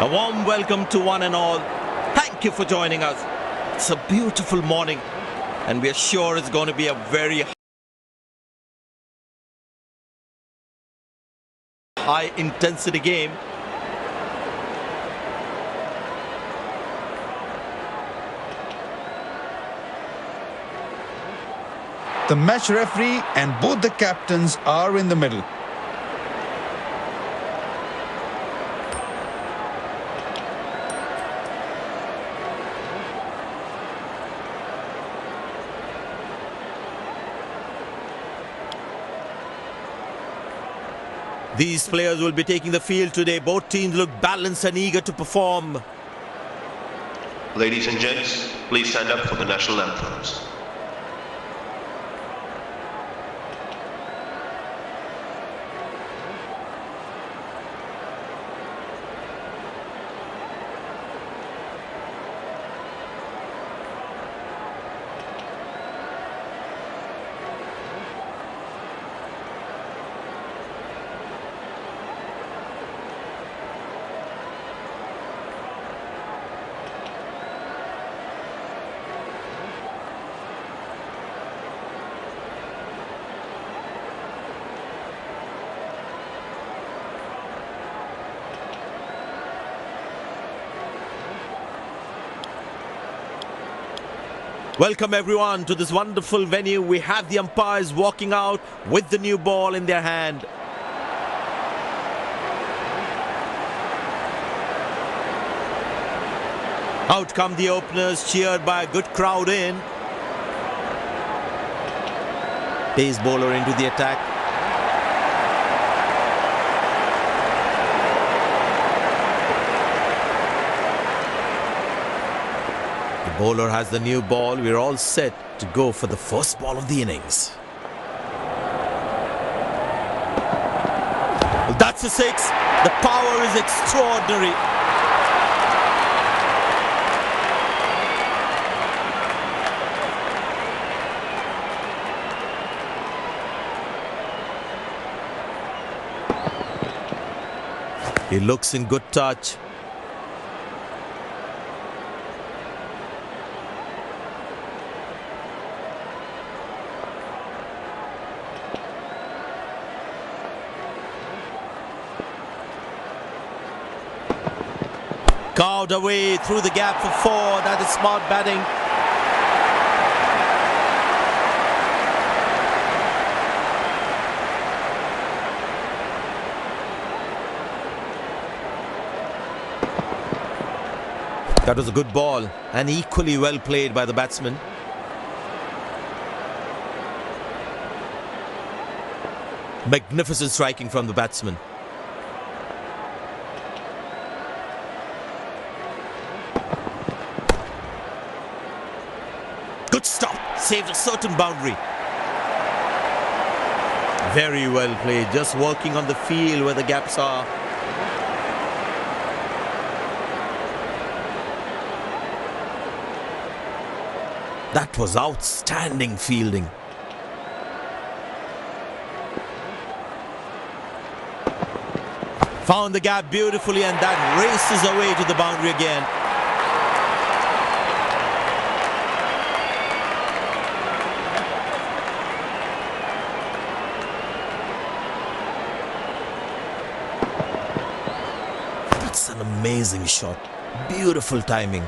A warm welcome to one and all. Thank you for joining us. It's a beautiful morning and we are sure it's going to be a very high intensity game. The match referee and both the captains are in the middle. These players will be taking the field today. Both teams look balanced and eager to perform. Ladies and gents, please stand up for the national anthems. Welcome everyone to this wonderful venue. We have the umpires walking out with the new ball in their hand. Out come the openers, cheered by a good crowd in. Pace bowler into the attack. Bowler has the new ball. We're all set to go for the first ball of the innings. Well, that's a six. The power is extraordinary. He looks in good touch. Carved away through the gap for four. That is smart batting. That was a good ball and equally well played by the batsman. Magnificent striking from the batsman. Good stop, saved a certain boundary. Very well played, just working on the field where the gaps are. That was outstanding fielding. Found the gap beautifully and that races away to the boundary again. That's an amazing shot. Beautiful timing.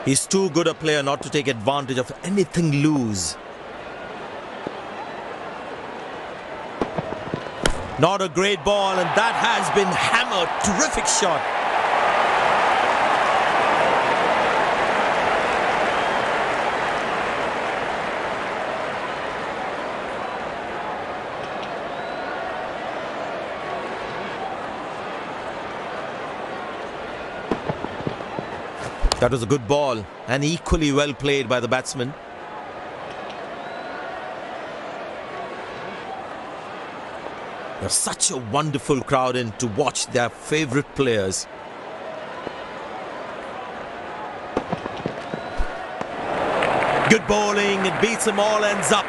He's too good a player not to take advantage of anything loose. Not a great ball, and that has been hammered. Terrific shot. That was a good ball and equally well played by the batsman. There's such a wonderful crowd in to watch their favorite players. Good bowling, it beats them all, ends up.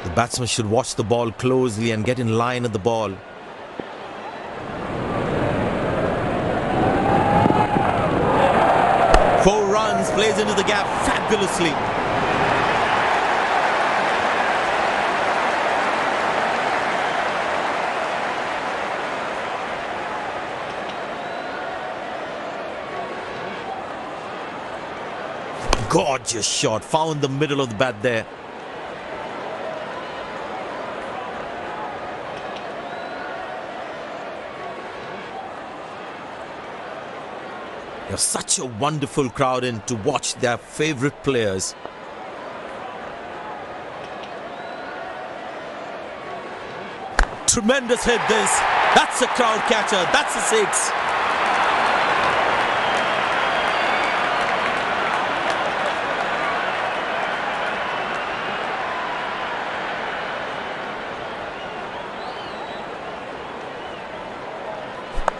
The batsman should watch the ball closely and get in line at the ball. Four runs, plays into the gap fabulously. Gorgeous shot, found the middle of the bat there. There's such a wonderful crowd in to watch their favorite players. Tremendous hit this. That's a crowd catcher. That's a six.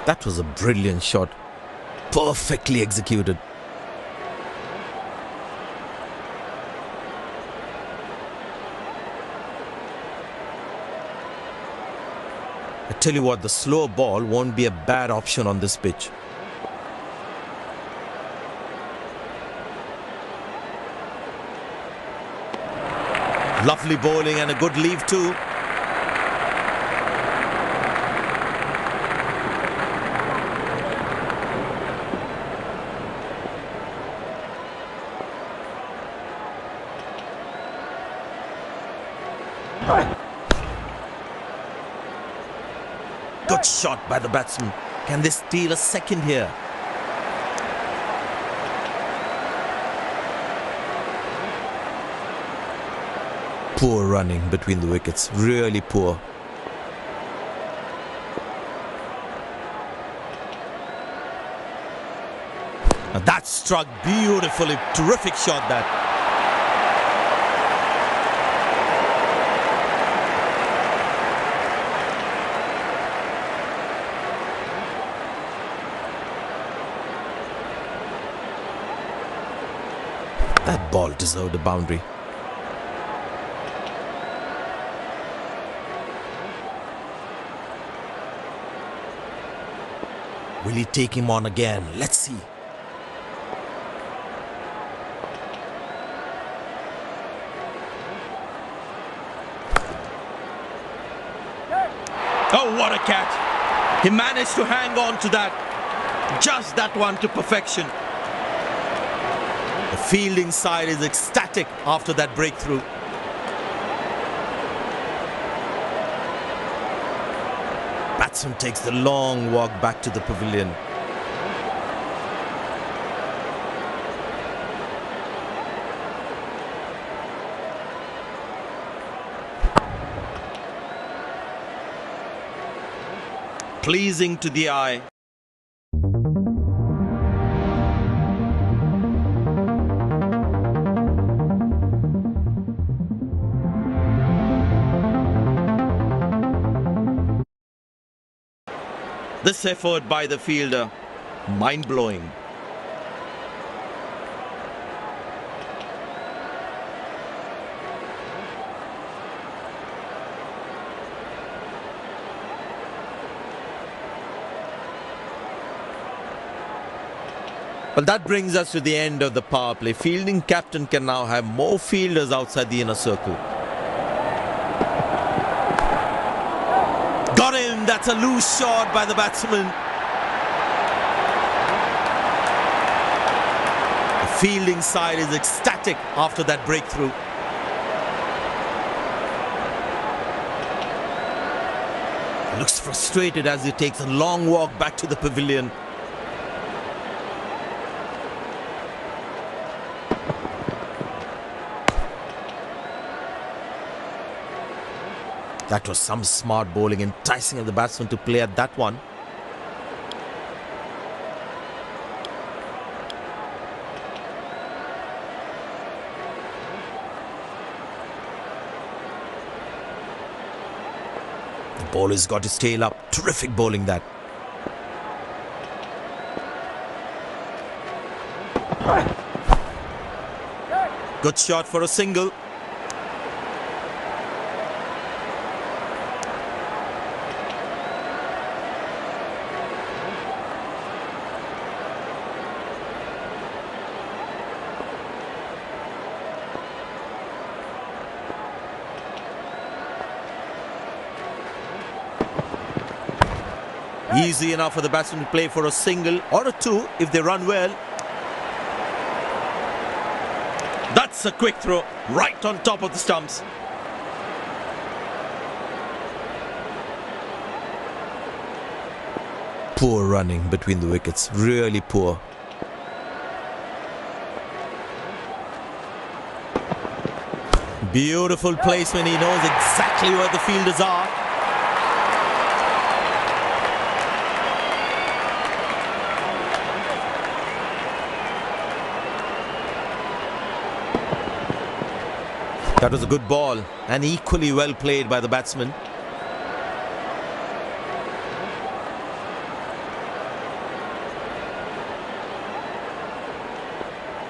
That was a brilliant shot. Perfectly executed. I tell you what, the slow ball won't be a bad option on this pitch. Lovely bowling and a good leave too. Good shot by the batsman. Can they steal a second here? Poor running between the wickets. Really poor. And that struck beautifully. Terrific shot that. That ball deserved a boundary. Will he take him on again? Let's see. Oh, what a catch! He managed to hang on to that. Just that one to perfection. The fielding side is ecstatic after that breakthrough. Batsman takes the long walk back to the pavilion. Pleasing to the eye. This effort by the fielder, mind-blowing. Well, that brings us to the end of the power play. Fielding captain can now have more fielders outside the inner circle. Got him! That's a loose shot by the batsman. The fielding side is ecstatic after that breakthrough. Looks frustrated as he takes a long walk back to the pavilion. That was some smart bowling, enticing of the batsman to play at that one. Bowler's got his tail up. Terrific bowling that. Good shot for a single. Easy enough for the batsman to play for a single or a two if they run well. That's a quick throw right on top of the stumps. Poor running between the wickets, really poor. Beautiful placement, he knows exactly where the fielders are. That was a good ball and equally well played by the batsman.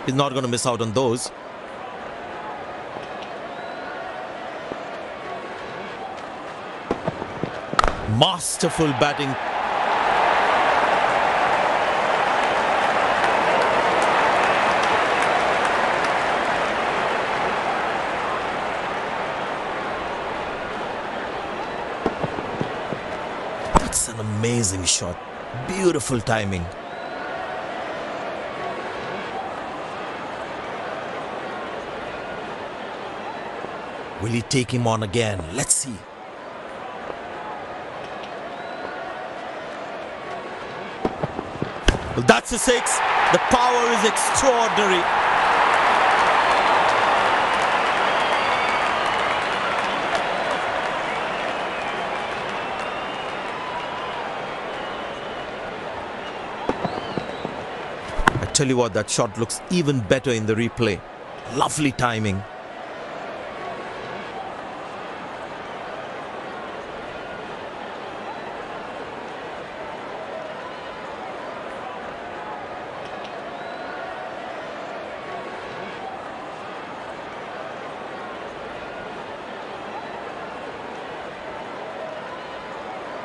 He's not going to miss out on those. Masterful batting. That's an amazing shot. Beautiful timing. Will he take him on again? Let's see. Well, that's a six. The power is extraordinary. I tell you what, that shot looks even better in the replay. Lovely timing.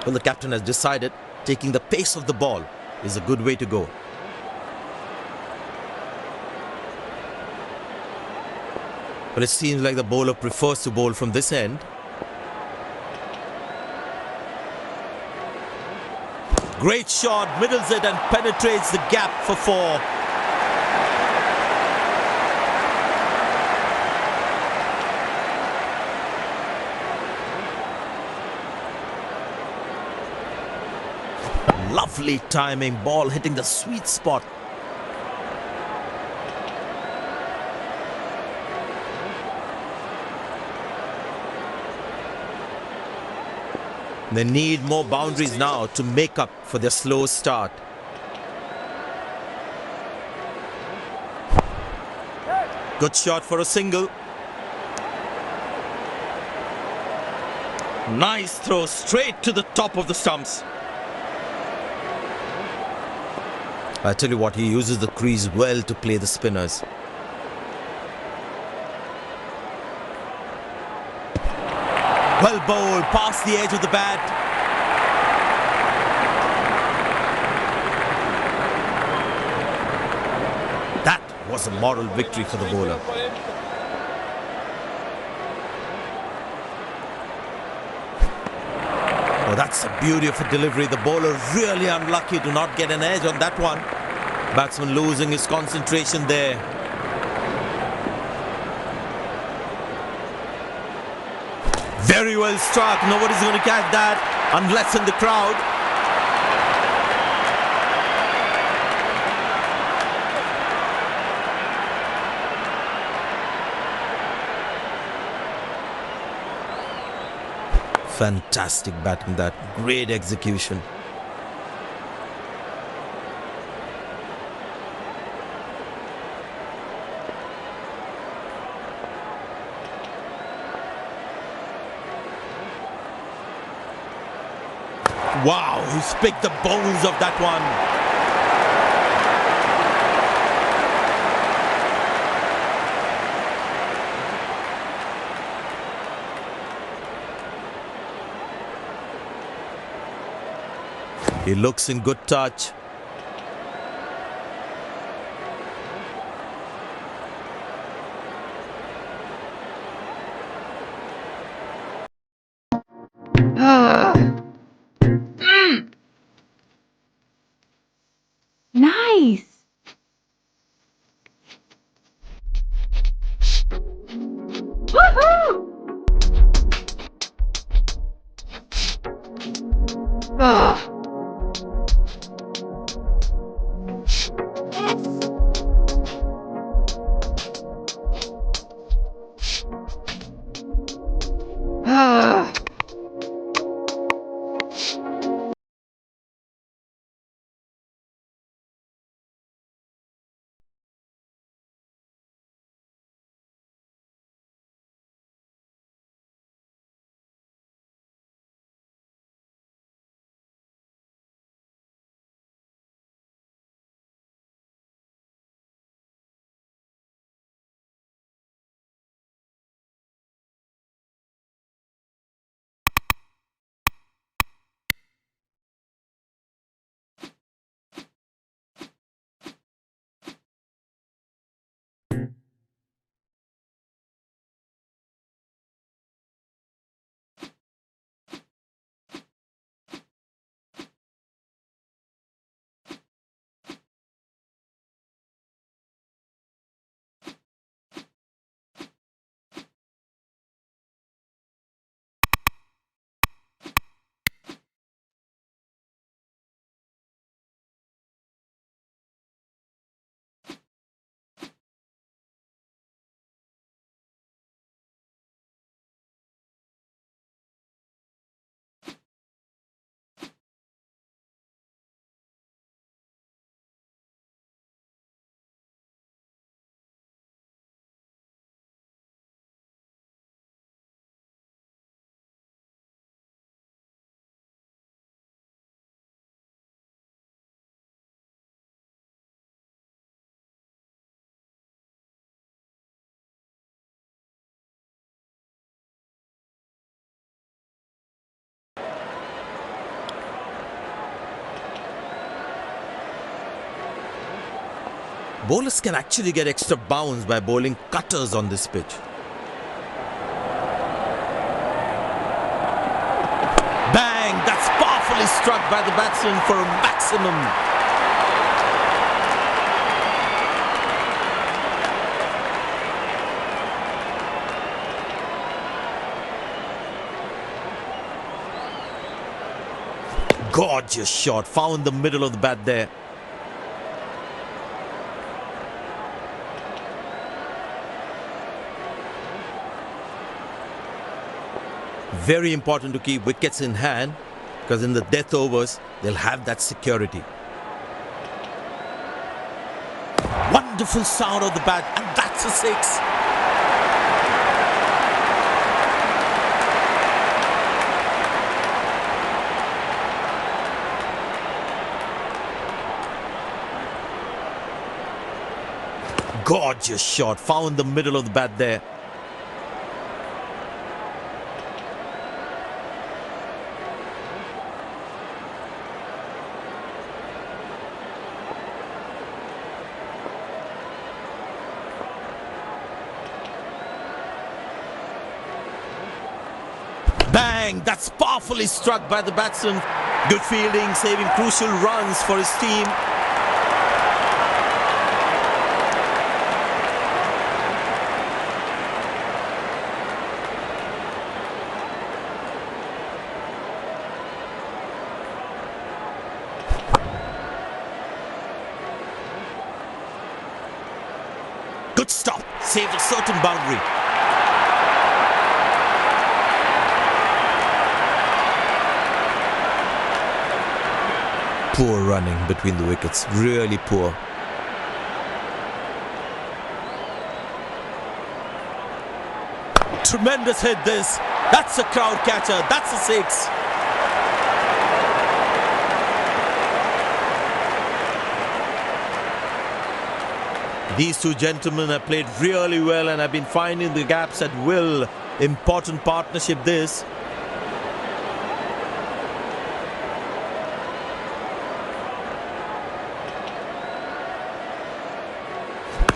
Well, the captain has decided taking the pace of the ball is a good way to go. But it seems like the bowler prefers to bowl from this end. Great shot, middles it and penetrates the gap for four. Lovely timing, ball hitting the sweet spot. They need more boundaries now to make up for their slow start. Good shot for a single. Nice throw straight to the top of the stumps. I tell you what, he uses the crease well to play the spinners. Well bowled, past the edge of the bat. That was a moral victory for the bowler. Oh, that's a beauty of a delivery. The bowler really unlucky to not get an edge on that one. Batsman losing his concentration there. Very well struck. Nobody's going to catch that unless in the crowd. Fantastic batting that. Great execution. Wow, he's picked the bones of that one. He looks in good touch. Nice. Woohoo! Ugh. Ugh. Bowlers can actually get extra bounce by bowling cutters on this pitch. Bang! That's powerfully struck by the batsman for a maximum. Gorgeous shot, found the middle of the bat there. Very important to keep wickets in hand, because in the death overs, they'll have that security. Wonderful sound of the bat, and that's a six. Gorgeous shot, found the middle of the bat there. Bang! That's powerfully struck by the batsman. Good fielding, saving crucial runs for his team. Good stop, saved a certain boundary. Poor running between the wickets, really poor. Tremendous hit this. That's a crowd catcher, that's a six. These two gentlemen have played really well and have been finding the gaps at will. Important partnership this.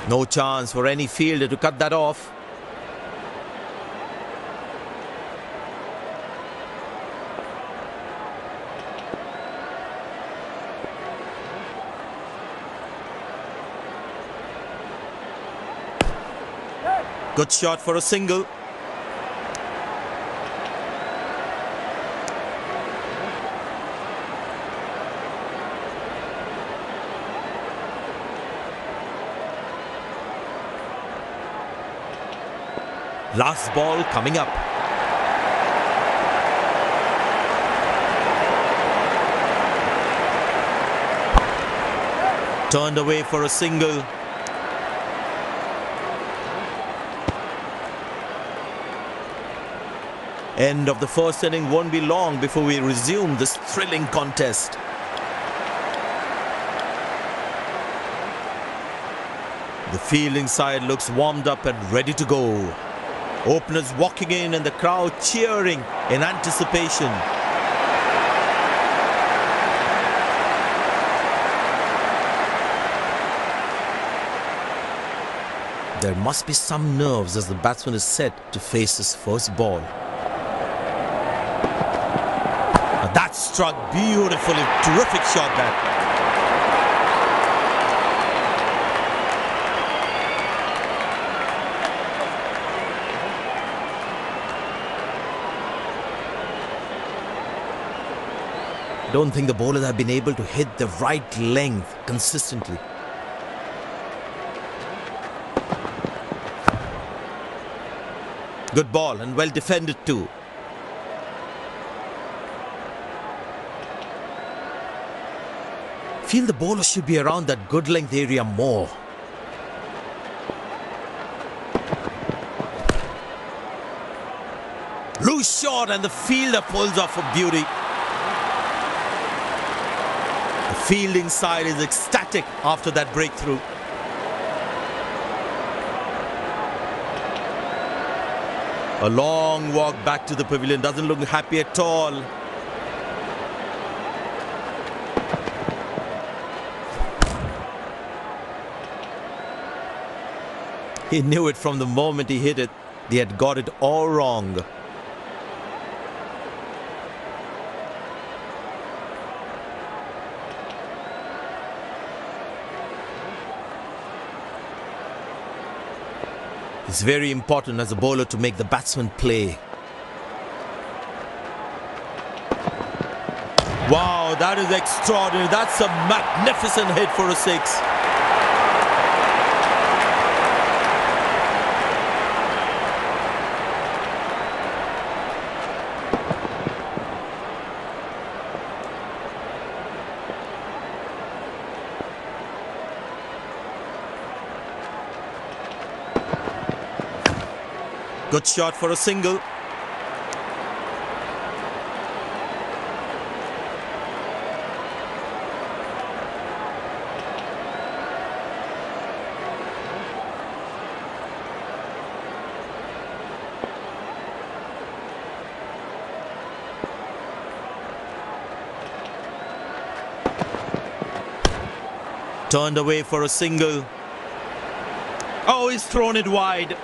No chance for any fielder to cut that off. Good shot for a single. Last ball coming up. Turned away for a single. End of the first inning won't be long before we resume this thrilling contest. The fielding side looks warmed up and ready to go. Openers walking in and the crowd cheering in anticipation. There must be some nerves as the batsman is set to face his first ball. That struck beautifully. Terrific shot that. Don't think the bowlers have been able to hit the right length consistently. Good ball and well defended too. Feel the bowler should be around that good length area more. Loose shot and the fielder pulls off for beauty. The fielding side is ecstatic after that breakthrough. A long walk back to the pavilion, doesn't look happy at all. He knew it from the moment he hit it. They had got it all wrong. It's very important as a bowler to make the batsman play. Wow, that is extraordinary. That's a magnificent hit for a six. Good shot for a single. Turned away for a single. Oh, he's thrown it wide.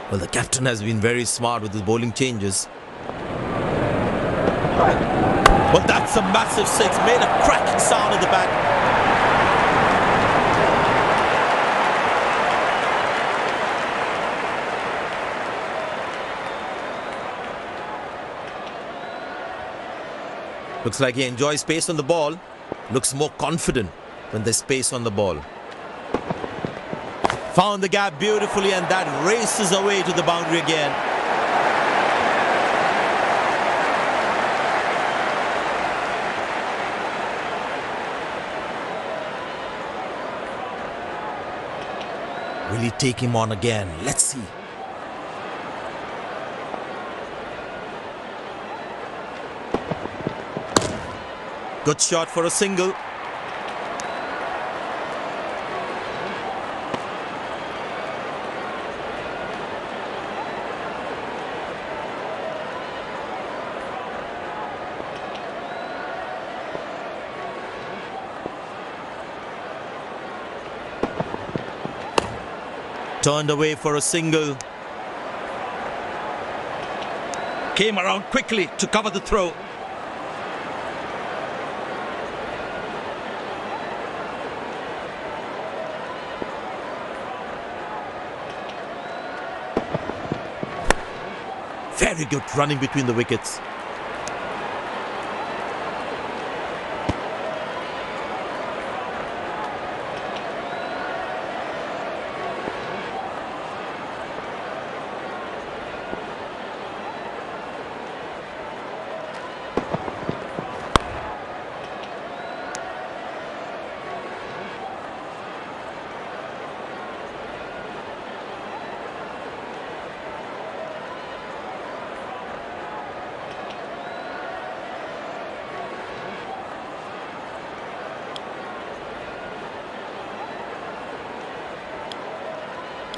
Well, the captain has been very smart with his bowling changes. But that's a massive six. Made a cracking sound at the back. Looks like he enjoys space on the ball. Looks more confident when there's space on the ball. Found the gap beautifully, and that races away to the boundary again. Will he take him on again? Let's see. Good shot for a single. Turned away for a single. Came around quickly to cover the throw. Very good running between the wickets.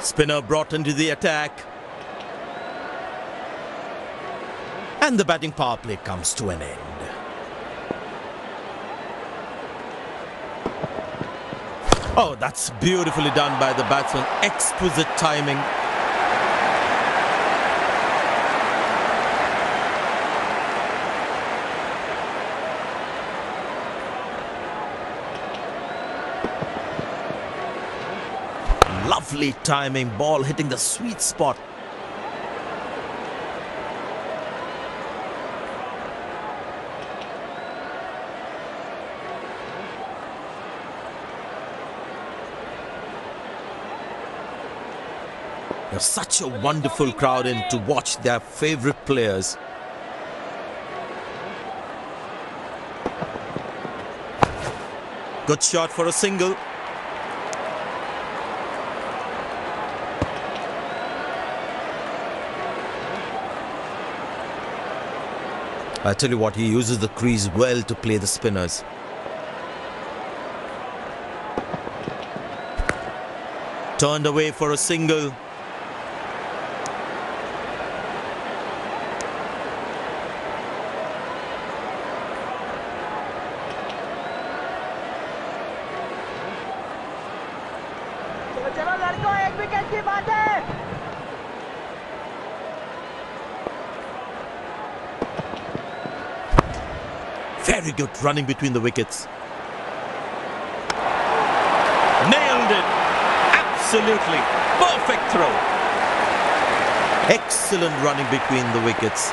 Spinner brought into the attack. And the batting power play comes to an end. Oh, that's beautifully done by the batsman. Exquisite timing. Lovely timing, ball hitting the sweet spot. There's such a wonderful crowd in to watch their favorite players. Good shot for a single. I tell you what, he uses the crease well to play the spinners. Turned away for a single. चलो लड़कों, एक wicket की बात है। Very good running between the wickets. Nailed it. Absolutely. Perfect throw. Excellent running between the wickets.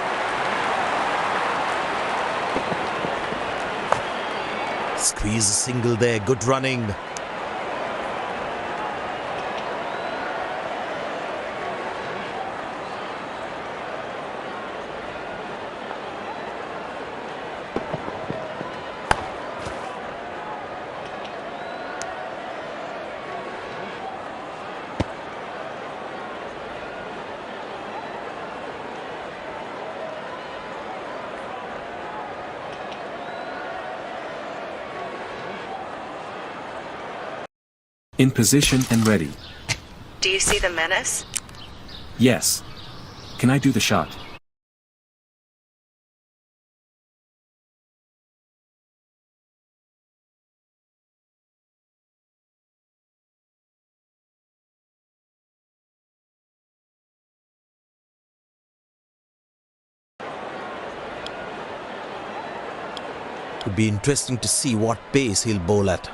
Squeeze a single there. Good running. In position and ready. Do you see the menace? Yes. Can I do the shot? It'd be interesting to see what pace he'll bowl at.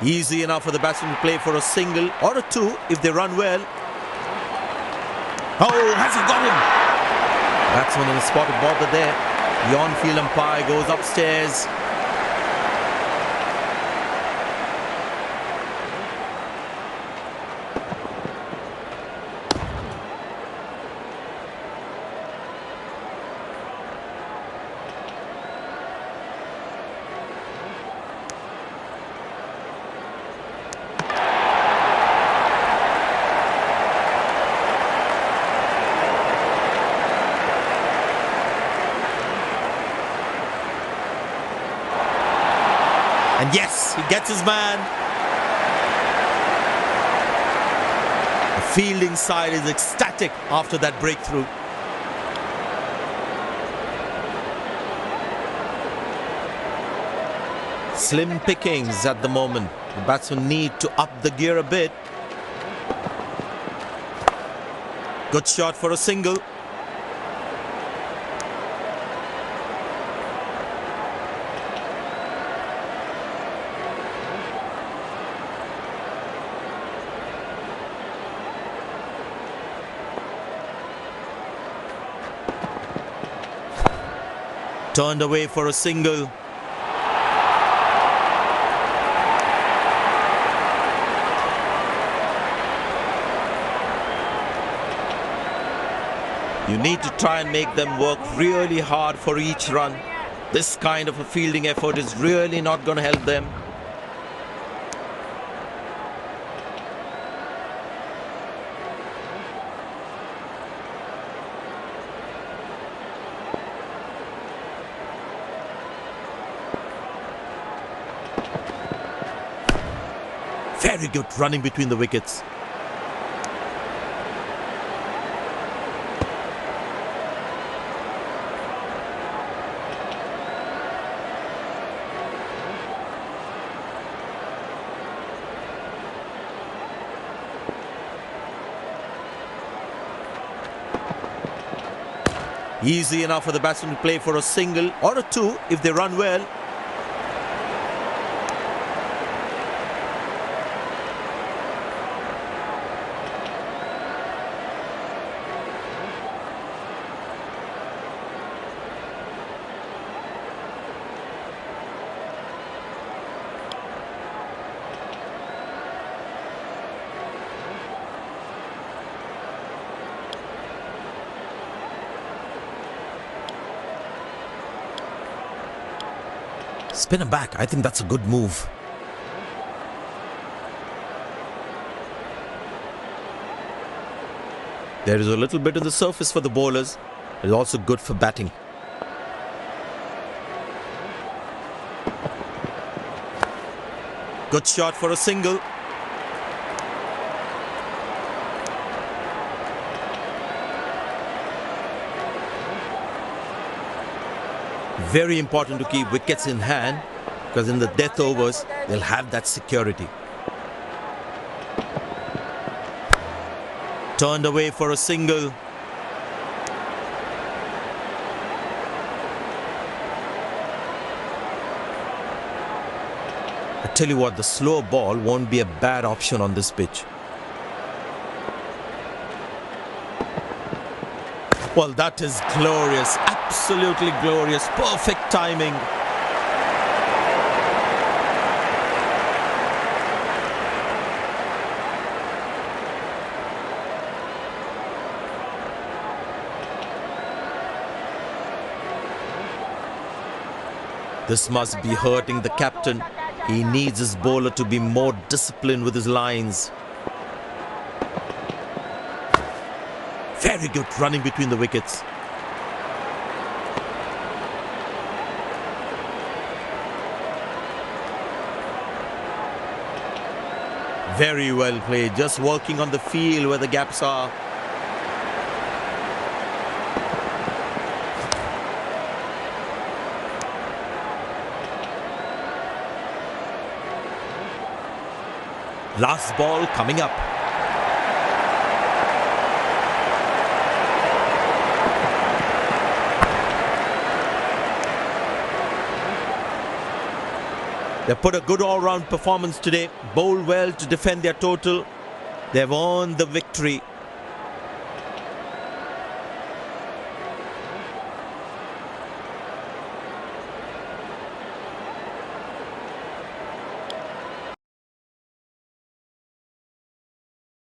Easy enough for the batsman to play for a single or a two if they run well. Oh, has he got him? Batsman in a spot of bother there. The on-field umpire goes upstairs. And yes, he gets his man. The fielding side is ecstatic after that breakthrough. Slim pickings at the moment. The batsmen need to up the gear a bit. Good shot for a single. Turned away for a single. You need to try and make them work really hard for each run. This kind of a fielding effort is really not going to help them. Very good running between the wickets. Easy enough for the batsman to play for a single or a two if they run well. Spin him back. I think that's a good move. There is a little bit on the surface for the bowlers. It's also good for batting. Good shot for a single. Very important to keep wickets in hand, because in the death overs, they'll have that security. Turned away for a single. I tell you what, the slow ball won't be a bad option on this pitch. Well, that is glorious. Absolutely glorious. Perfect timing. This must be hurting the captain. He needs his bowler to be more disciplined with his lines. Very good running between the wickets. Very well played, just working on the field where the gaps are. Last ball coming up. They put a good all-round performance today, bowled well to defend their total. They've earned the victory.